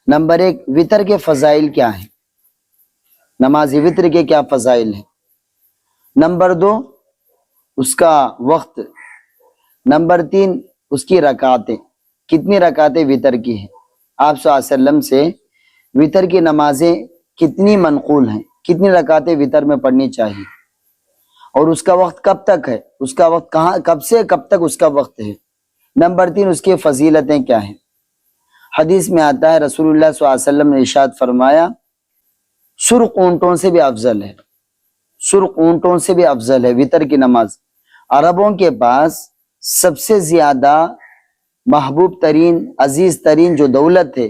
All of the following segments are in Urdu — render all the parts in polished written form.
نمبر 1 وطر کے فضائل کیا ہیں، نماز وطر کے کیا فضائل ہیں۔ نمبر 2 اس کا وقت۔ نمبر 3 اس کی رکعتیں، کتنی رکعتیں وطر کی ہیں۔ آپ صلی اللہ علیہ وسلم سے وطر کی نمازیں کتنی منقول ہیں، کتنی رکعتیں وطر میں پڑھنی چاہیے، اور اس کا وقت کب تک ہے، اس کا وقت کہاں، کب سے کب تک اس کا وقت ہے۔ نمبر 3 اس کی فضیلتیں کیا ہیں۔ حدیث میں آتا ہے رسول اللہ صلی اللہ علیہ وسلم نے ارشاد فرمایا سرخ اونٹوں سے بھی افضل ہے، سرخ اونٹوں سے بھی افضل ہے وطر کی نماز۔ عربوں کے پاس سب سے زیادہ محبوب ترین، عزیز ترین جو دولت ہے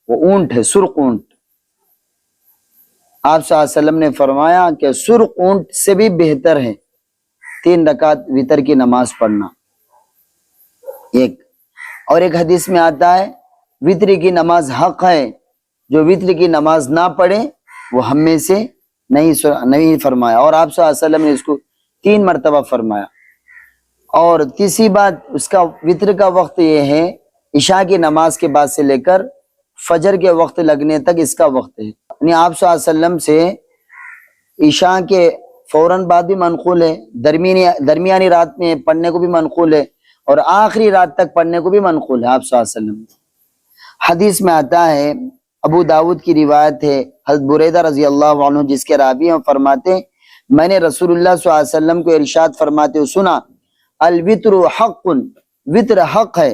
وہ اونٹ ہے، سرخ اونٹ۔ آپ صلی اللہ علیہ وسلم نے فرمایا کہ سرخ اونٹ سے بھی بہتر ہے 3 رکعت وطر کی نماز پڑھنا۔ اور ایک حدیث میں آتا ہے وطر کی نماز حق ہے، جو وطر کی نماز نہ پڑھے وہ ہم میں سے نہیں فرمایا، اور آپ صلی اللہ علیہ وسلم نے اس کو 3 مرتبہ فرمایا۔ اور تیسری بات اس کا وطر کا وقت یہ ہے عشاء کی نماز کے بعد سے لے کر فجر کے وقت لگنے تک اس کا وقت ہے، یعنی آپ صلی اللہ علیہ وسلم سے عشاء کے فوراً بعد بھی منقول ہے، درمیانی رات میں پڑھنے کو بھی منقول ہے، اور آخری رات تک پڑھنے کو بھی منقول ہے آپ صلی اللہ علیہ وسلم۔ حدیث میں آتا ہے، ابو داود کی روایت ہے، حضرت بریدہ رضی اللہ عنہ جس کے راوی ہیں فرماتے ہیں میں نے رسول اللہ صلی اللہ علیہ وسلم کو ارشاد فرماتے ہوئے سنا الوتر حق، وطر حق ہے،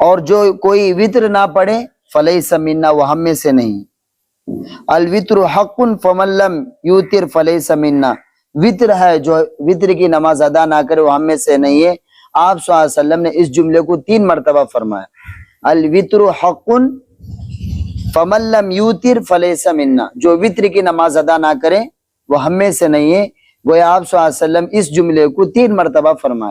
اور جو کوئی وطر نہ پڑھے فلیس منا، وہ ہم میں سے نہیں۔ الوتر حق فمن لم یوتر فلیس منا، وطر ہے جو وطر کی نماز ادا نہ کرے وہ ہم میں سے نہیں ہے۔ آپ صلی اللہ علیہ وسلم نے اس جملے کو 3 مرتبہ فرمایا، الوتر حق فمن لم یوتر فلیس منا، جو وطر کی نماز ادا نہ کرے وہ ہم میں سے نہیں ہے۔ وہ آپ صلی اللہ علیہ وسلم اس جملے کو 3 مرتبہ فرمایا۔